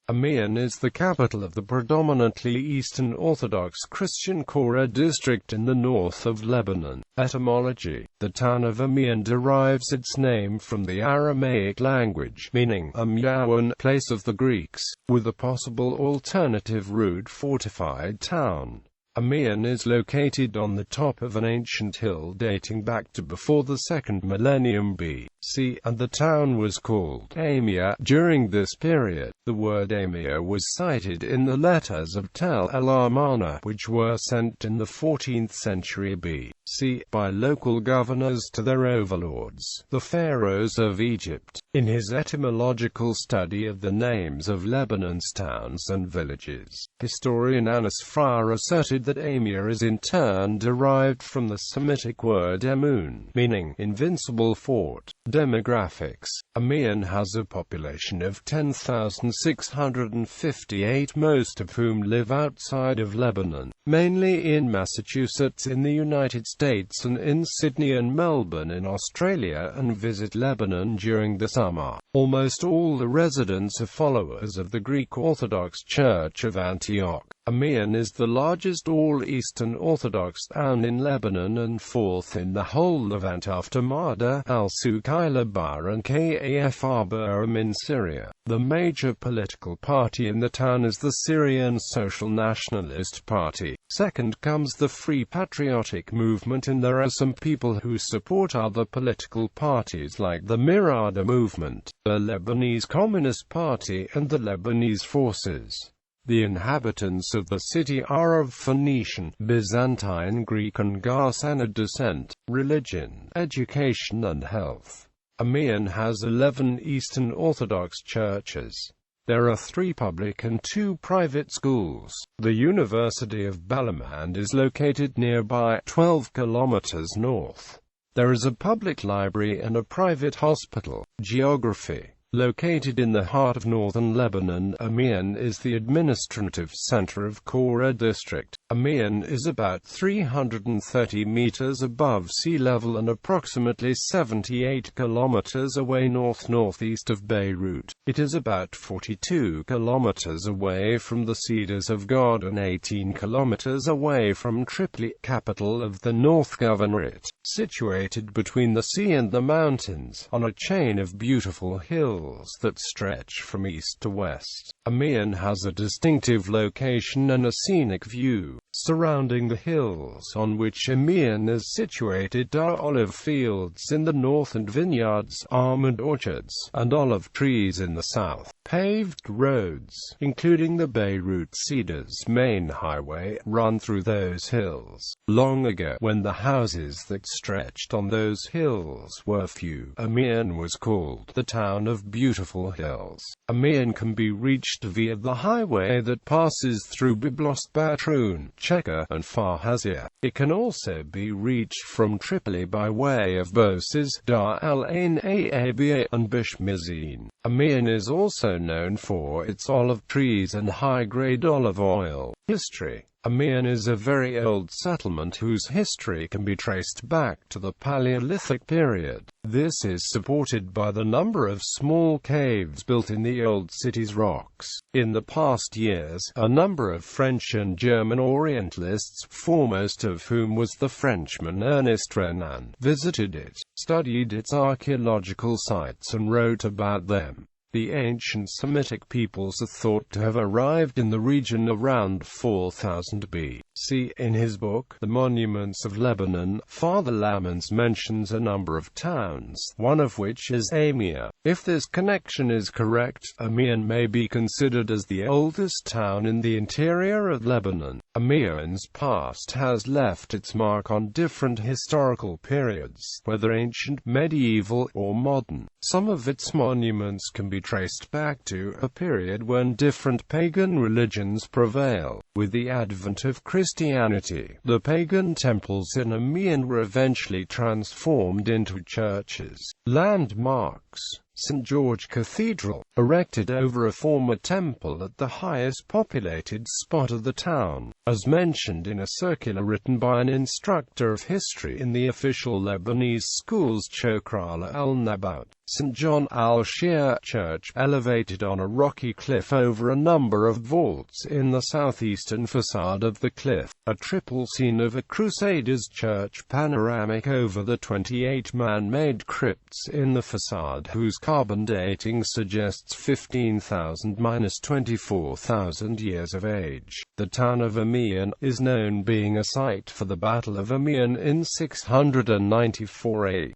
Amioun is the capital of the predominantly Eastern Orthodox Christian Koura district in the north of Lebanon. Etymology: the town of Amioun derives its name from the Aramaic language, meaning Amioun, place of the Greeks, with a possible alternative root fortified town. Amioun is located on the top of an ancient hill dating back to before the 2nd millennium BC, and the town was called Amia during this period. The word Amia was cited in the letters of Tel el Amarna, which were sent in the 14th century BC by local governors to their overlords, the pharaohs of Egypt. In his etymological study of the names of Lebanon's towns and villages, historian Anas Farr asserted that Amia is in turn derived from the Semitic word Amioun, meaning invincible fort. Demographics: Amioun has a population of 10,658, most of whom live outside of Lebanon, mainly in Massachusetts in the United States and in Sydney and Melbourne in Australia, and visit Lebanon during the summer. Almost all the residents are followers of the Greek Orthodox Church of Antioch. Amioun is the largest all-Eastern Orthodox town in Lebanon and fourth in the whole Levant after Marda, al-Suqailabah and Kafr in Syria. The major political party in the town is the Syrian Social Nationalist Party. Second comes the Free Patriotic Movement, and there are some people who support other political parties like the Mirada Movement, the Lebanese Communist Party, and the Lebanese Forces. The inhabitants of the city are of Phoenician, Byzantine, Greek and Ghassanid descent. Religion, education and health. Amioun has 11 Eastern Orthodox churches. There are 3 public and 2 private schools. The University of Balamand is located nearby, 12 kilometers north. There is a public library and a private hospital. Geography: located in the heart of northern Lebanon, Amioun is the administrative center of Koura district. Amioun is about 330 meters above sea level and approximately 78 kilometers away north-northeast of Beirut. It is about 42 kilometers away from the Cedars of God and 18 kilometers away from Tripoli, capital of the North Governorate. Situated between the sea and the mountains, on a chain of beautiful hills that stretch from east to west, Amioun has a distinctive location and a scenic view. Surrounding the hills on which Amioun is situated are olive fields in the north and vineyards, almond orchards, and olive trees in the south. Paved roads, including the Beirut Cedars main highway, run through those hills. Long ago, when the houses that stretched on those hills were few, Amioun was called the town of beautiful hills. Amioun can be reached via the highway that passes through Byblos, Batroun, Cheka, and Farhazia. It can also be reached from Tripoli by way of Bosses, Dar el-Ain Abia, and Bishmizin. Amioun is also known for its olive trees and high-grade olive oil. History: Amioun is a very old settlement whose history can be traced back to the Paleolithic period. This is supported by the number of small caves built in the old city's rocks. In the past years, a number of French and German Orientalists, foremost of whom was the Frenchman Ernest Renan, visited it, studied its archaeological sites and wrote about them. The ancient Semitic peoples are thought to have arrived in the region around 4000 BC. In his book, The Monuments of Lebanon, Father Lamens mentions a number of towns, one of which is Amia. If this connection is correct, Amioun may be considered as the oldest town in the interior of Lebanon. Amioun's past has left its mark on different historical periods, whether ancient, medieval, or modern. Some of its monuments can be traced back to a period when different pagan religions prevail. With the advent of Christianity, the pagan temples in Amioun were eventually transformed into churches. Landmarks: St. George Cathedral, erected over a former temple at the highest populated spot of the town. as mentioned in a circular written by an instructor of history in the official Lebanese schools Chokrala al-Nabout. St. John al-Shir Church, elevated on a rocky cliff over a number of vaults in the southeastern facade of the cliff, a triple scene of a Crusaders' church panoramic over the 28 man-made crypts in the facade whose carbon dating suggests 15,000–24,000 years of age. The town of Amioun is known being a site for the Battle of Amioun in 694 AD,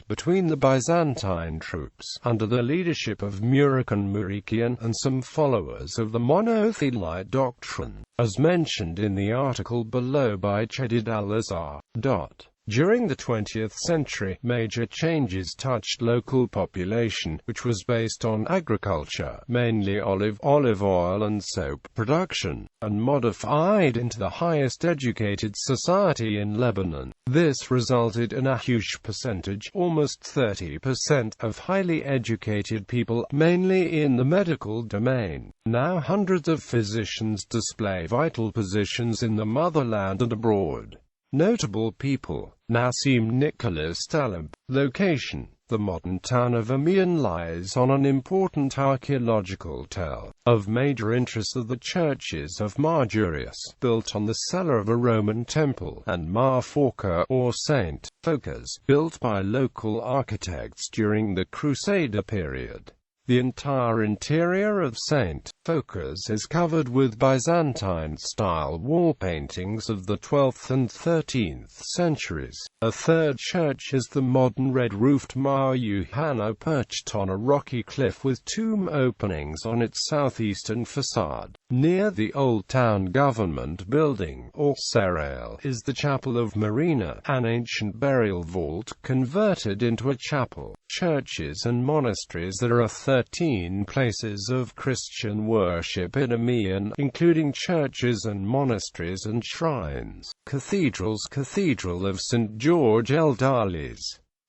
between the Byzantine troops, under the leadership of Murikan Murikian, and some followers of the monothelite doctrine, as mentioned in the article below by Chedid al-Azhar. During the 20th century, major changes touched local population, which was based on agriculture, mainly olive oil and soap production, and modified into the highest educated society in Lebanon. This resulted in a huge percentage, almost 30%, of highly educated people, mainly in the medical domain. Now hundreds of physicians display vital positions in the motherland and abroad. Notable people: Nassim Nicholas Taleb. Location: the modern town of Amioun lies on an important archaeological tell. Of major interest are the churches of Marjurius, built on the cellar of a Roman temple, and Mar Forca, or Saint Phocas, built by local architects during the Crusader period. The entire interior of St. Phocas is covered with Byzantine-style wall paintings of the 12th and 13th centuries. A third church is the modern red-roofed Mar Yohanna, perched on a rocky cliff with tomb openings on its southeastern facade. Near the old town government building, or Serail, is the Chapel of Marina, an ancient burial vault converted into a chapel. Churches and monasteries. There are 13 places of Christian worship in Amioun, including churches and monasteries and shrines. Cathedrals: Cathedral of St. George El Dalis.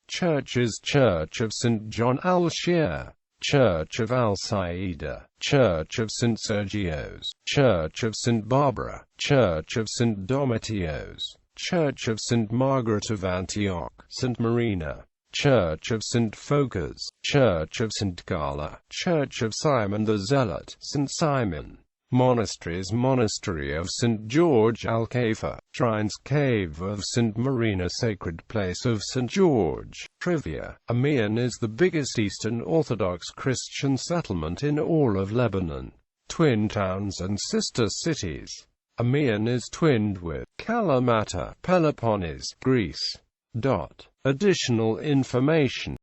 Churches: Church of St. John al-Shir, Church of Al-Saida, Church of St. Sergios, Church of St. Barbara, Church of St. Domitios, Church of St. Margaret of Antioch, St. Marina, Church of St. Phocas, Church of St. Gala, Church of Simon the Zealot, St. Simon. Monasteries: Monastery of St. George al-Khafa, Shrines: Cave of St. Marina, Sacred Place of St. George. Trivia: Amioun is the biggest Eastern Orthodox Christian settlement in all of Lebanon. Twin towns and sister cities: Amioun is twinned with Kalamata, Peloponnese, Greece. Additional information